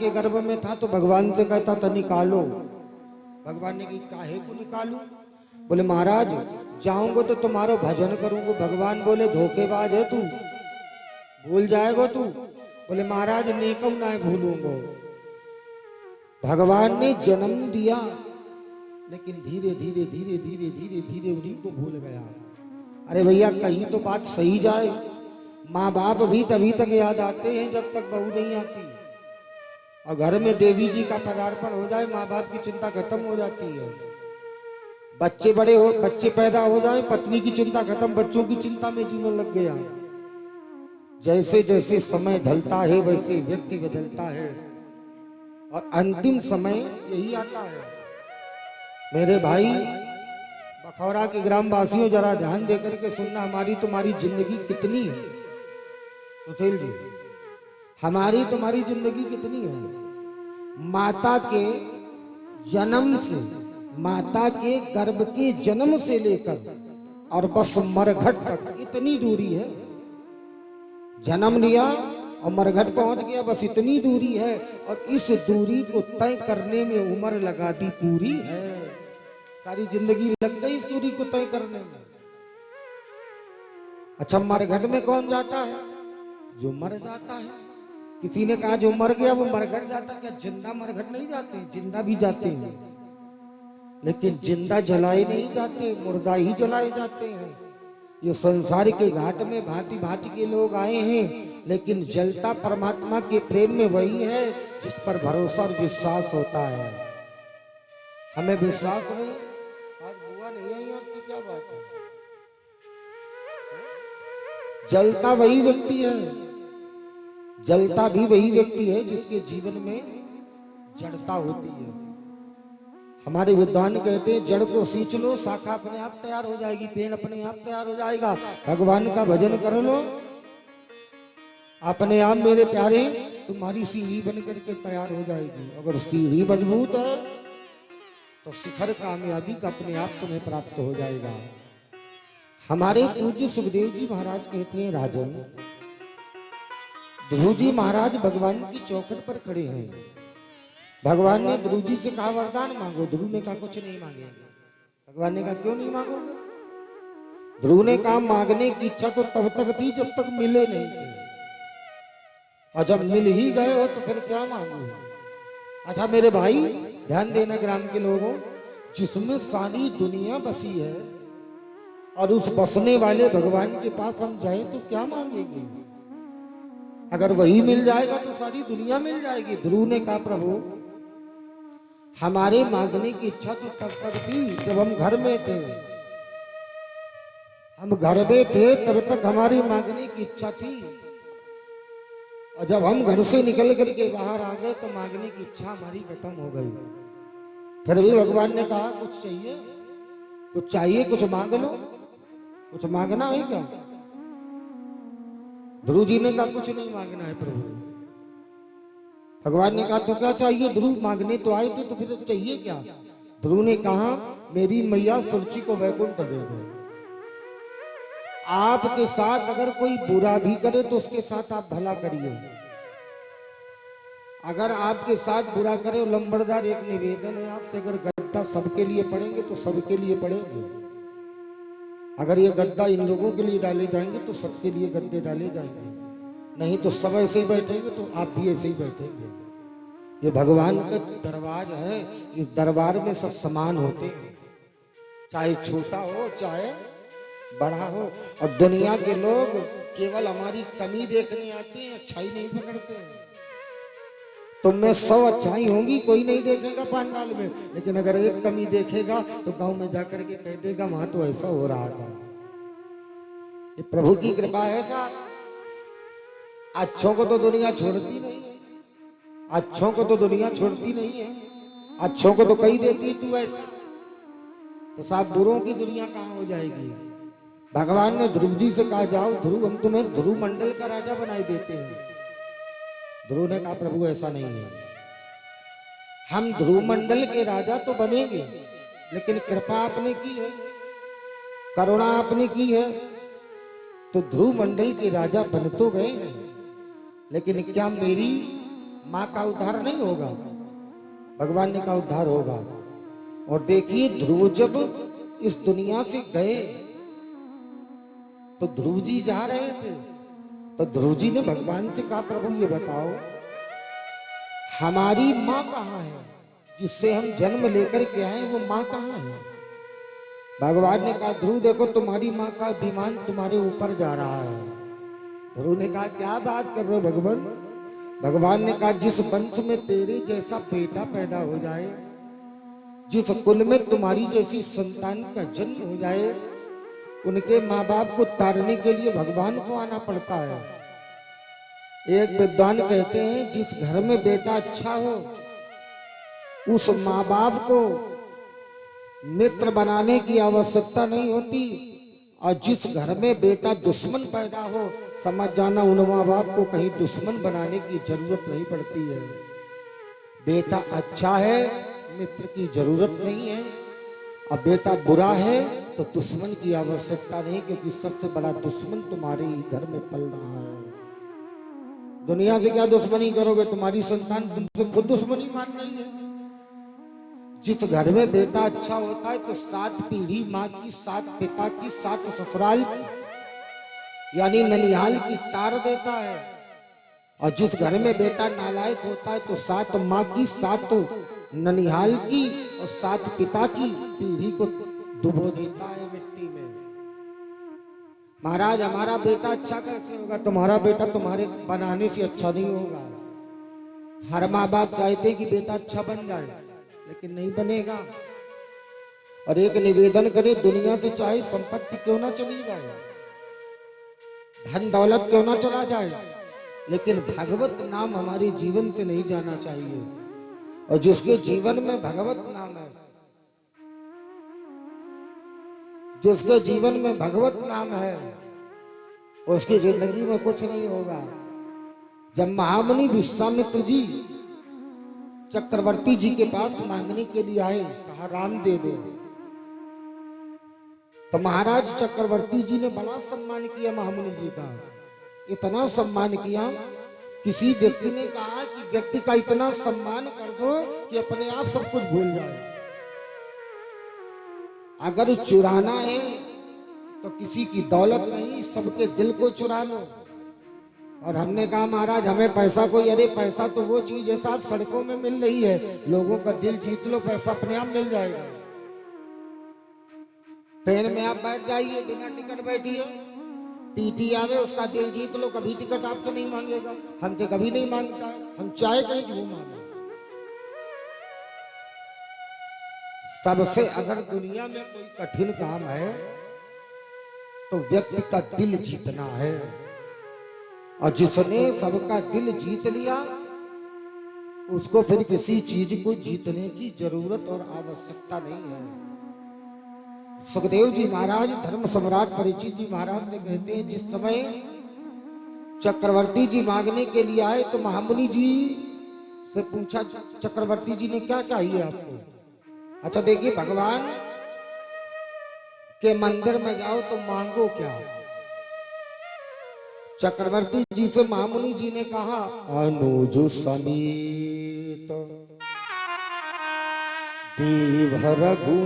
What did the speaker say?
के गर्भ में था तो भगवान से कहता था निकालो। भगवान ने कहा काहे को निकालू? बोले महाराज जाऊंगा तो तुम्हारा भजन करूंगा। भगवान बोले धोखेबाज है तू, भूल जाएगा तू। बोले महाराज नेकऊ ना भूलूंगा। भगवान ने जन्म दिया लेकिन धीरे धीरे धीरे धीरे धीरे धीरे उन्हीं को भूल गया। अरे भैया कहीं तो बात सही जाए, माँ बाप भी तभी तक याद आते हैं जब तक बहू नहीं आती। और घर में देवी जी का पदार्पण हो जाए माँ बाप की चिंता खत्म हो जाती है। बच्चे बड़े हो, बच्चे पैदा हो जाए, पत्नी की चिंता खत्म, बच्चों की चिंता में जीवन लग गया। जैसे जैसे समय ढलता है वैसे व्यक्ति बदलता है और अंतिम समय यही आता है। मेरे भाई बखौरा के ग्रामवासियों जरा ध्यान देकर के सुनना, हमारी तुम्हारी जिंदगी कितनी है? सुशील जी, हमारी तुम्हारी जिंदगी कितनी है? माता के जन्म से, माता के गर्भ के जन्म से लेकर और बस मरघट तक इतनी दूरी है। जन्म लिया और मरघट पहुंच गया, बस इतनी दूरी है। और इस दूरी को तय करने में उम्र लगा दी पूरी है। सारी जिंदगी लग गई इस दूरी को तय करने में। अच्छा मरघट में कौन जाता है? जो मर जाता है। किसी ने कहा जो मर गया वो मरघट जाता, क्या जिंदा मरघट नहीं जाते? जिंदा भी जाते हैं लेकिन जिंदा जलाए नहीं जाते, मुर्दा ही जलाए जाते हैं। ये संसार के घाट में भांति भांति के लोग आए हैं लेकिन जलता परमात्मा के प्रेम में वही है जिस पर भरोसा और विश्वास होता है। हमें विश्वास नहीं, आज बुआ नहीं आई आपकी, क्या बात है? जलता वही व्यक्ति है, जलता भी वही व्यक्ति है जिसके जीवन में जड़ता होती है। हमारे विद्वान कहते हैं जड़ को सींच लो, शाखा अपने आप तैयार हो जाएगी, पेड़ अपने आप तैयार हो जाएगा। भगवान का भजन कर लो, अपने आप मेरे प्यारे तुम्हारी सीढ़ी बन करके तैयार हो जाएगी। अगर सीढ़ी मजबूत है तो शिखर कामयाबी का अपने आप तुम्हें प्राप्त हो जाएगा। हमारे पूज्य सुखदेव जी महाराज कहते हैं राजन, ध्रुव जी महाराज भगवान की चौखट पर खड़े हैं। भगवान ने ध्रुव जी से कहा वरदान मांगो। ध्रुव ने कहा कुछ नहीं मांगेंगे। भगवान ने कहा क्यों नहीं मांगोगे? ध्रुव ने कहा मांगने की इच्छा तो तब तक थी जब तक मिले नहीं थे, और जब मिल ही गए हो तो फिर क्या मांगो? अच्छा मेरे भाई ध्यान देना ग्राम के लोगों, जिसमें सारी दुनिया बसी है और उस बसने वाले भगवान के पास हम जाएं तो क्या मांगेंगे? अगर वही मिल जाएगा तो सारी दुनिया मिल जाएगी। ध्रुव ने कहा प्रभु हमारे मांगने की इच्छा तो तब तक थी जब हम घर में थे। हम घर में थे तब तक हमारी मांगने की इच्छा थी, और जब हम घर से निकल करके बाहर आ गए तो मांगने की इच्छा हमारी खत्म हो गई। फिर भी भगवान ने कहा कुछ चाहिए? कुछ चाहिए? कुछ मांग लो। कुछ मांगना है क्या? ध्रुव जी ने कहा कुछ नहीं मांगना है प्रभु। भगवान ने कहा तो क्या चाहिए? ध्रुव मांगने तो आए थे तो फिर चाहिए क्या? ध्रुव ने कहा मेरी मैया सुरुचि को वैकुंठ दे दो। आपके साथ अगर कोई बुरा भी करे तो उसके साथ आप भला करिए। अगर आपके साथ बुरा करे, लंबरदार एक निवेदन है आपसे, अगर गद्दा सबके लिए पड़ेंगे तो सबके लिए पड़ेंगे। अगर ये गद्दा इन लोगों के लिए डाले जाएंगे तो सबके लिए गद्दे डाले जाएंगे, नहीं तो सब ऐसे ही बैठेंगे तो आप भी ऐसे ही बैठेंगे। ये भगवान का दरबार है, इस दरबार में सब समान होते हैं, चाहे छोटा हो चाहे बड़ा हो। और दुनिया के लोग केवल हमारी कमी देखने आते हैं, अच्छाई नहीं पकड़ते हैं। तुम में 100 अच्छाई होंगी, कोई नहीं देखेगा पंडाल में, लेकिन अगर एक कमी देखेगा तो गांव में जाकर के कह देगा वहां तो ऐसा हो रहा था। ये प्रभु की कृपा है साहब। अच्छों को तो दुनिया छोड़ती नहीं है, अच्छों को तो दुनिया छोड़ती नहीं है, अच्छों को तो कही देती है तू ऐसा, तो साहब बुरों की दुनिया कहाँ हो जाएगी? भगवान ने ध्रुव जी से कहा जाओ ध्रुव हम तुम्हें ध्रुव मंडल का राजा बनाए देते हैं। ध्रुव ने कहा प्रभु ऐसा नहीं है, हम ध्रुव मंडल के राजा तो बनेंगे लेकिन कृपा आपने की है, करुणा आपने की है, तो ध्रुव मंडल के राजा बन तो गए हैं, लेकिन क्या मेरी माँ का उद्धार नहीं होगा, भगवान ने कहा उद्धार होगा। और देखिए ध्रुव जब इस दुनिया से गए तो ध्रुव जी जा रहे थे, तो ध्रुव जी ने भगवान से कहा प्रभु ये बताओ हमारी माँ कहाँ है, जिससे हम जन्म लेकर के आए वो माँ कहाँ है। भगवान ने कहा ध्रुव देखो तुम्हारी माँ का विमान तुम्हारे ऊपर जा रहा है। ध्रुव ने कहा क्या बात कर रहे हो भगवान। भगवान ने कहा जिस वंश में तेरे जैसा बेटा पैदा हो जाए, जिस कुल में तुम्हारी जैसी संतान का जन्म हो जाए, उनके माँ बाप को तारने के लिए भगवान को आना पड़ता है। एक विद्वान कहते हैं जिस घर में बेटा अच्छा हो उस माँ बाप को मित्र बनाने की आवश्यकता नहीं होती, और जिस घर में बेटा दुश्मन पैदा हो समझ जाना उन माँ बाप को कहीं दुश्मन बनाने की जरूरत नहीं पड़ती है। बेटा अच्छा है मित्र की जरूरत नहीं है, और बेटा बुरा है तो दुश्मन की आवश्यकता नहीं, क्योंकि सबसे बड़ा दुश्मन तुम्हारे ही घर में पल रहा है। दुनिया से क्या दुश्मनी करोगे, तुम्हारी संतान तुमसे खुद दुश्मनी मान रही है। जिस घर में बेटा अच्छा होता है तो 7 पीढ़ी माँ की, 7 पिता की, 7 ससुराल की यानी ननिहाल की तार देता है। और जिस घर में बेटा नालायक होता है तो 7 माँ की, 7 ननिहाल की और 7 पिता की पीढ़ी को डुबो देता है मिट्टी में। महाराज हमारा बेटा अच्छा कैसे होगा, तुम्हारा बेटा तुम्हारे बनाने से अच्छा नहीं होगा। हर माँ बाप चाहते कि बेटा अच्छा बन जाए, लेकिन नहीं बनेगा। और एक निवेदन करें, दुनिया से चाहे संपत्ति क्यों ना चली जाए, धन दौलत क्यों ना चला जाए, लेकिन भगवत नाम हमारे जीवन से नहीं जाना चाहिए। और जिसके जीवन में भगवत नाम है, जिसके जीवन में भगवत नाम है, उसकी जिंदगी में कुछ नहीं होगा। जब महामुनि विश्वामित्र जी चक्रवर्ती जी के पास मांगने के लिए आए, कहा राम दे दो, तो महाराज चक्रवर्ती जी ने बड़ा सम्मान किया महामुनि जी का। इतना सम्मान किया, किसी व्यक्ति ने कहा कि व्यक्ति का इतना सम्मान कर दो कि अपने आप सब कुछ भूल जाए। अगर चुराना है तो किसी की दौलत नहीं, सबके दिल को चुरा लो। और हमने कहा महाराज हमें पैसा कोई, अरे पैसा तो वो चीज है साहब सड़कों में मिल रही है, लोगों का दिल जीत लो, पैसा अपने आप मिल जाएगा। ट्रेन में आप बैठ जाइए, बिना टिकट बैठिए, टीटी आवे उसका दिल जीत लो, कभी टिकट आपसे नहीं मांगेगा, हमसे कभी नहीं मांगता है, हम चाहे कहीं झूम आवे। सबसे अगर दुनिया में कोई कठिन काम है तो व्यक्ति का दिल जीतना है, और जिसने सबका दिल जीत लिया उसको फिर किसी चीज को जीतने की जरूरत और आवश्यकता नहीं है। सुखदेव जी महाराज धर्म सम्राट परीक्षित जी महाराज से कहते हैं, जिस समय चक्रवर्ती जी मांगने के लिए आए तो महामुनि जी से पूछा चक्रवर्ती जी ने क्या चाहिए आपको। अच्छा देखिए, भगवान के मंदिर में जाओ तो मांगो क्या। चक्रवर्ती जी से महामुनि जी ने कहा अनुज समीत देव रघु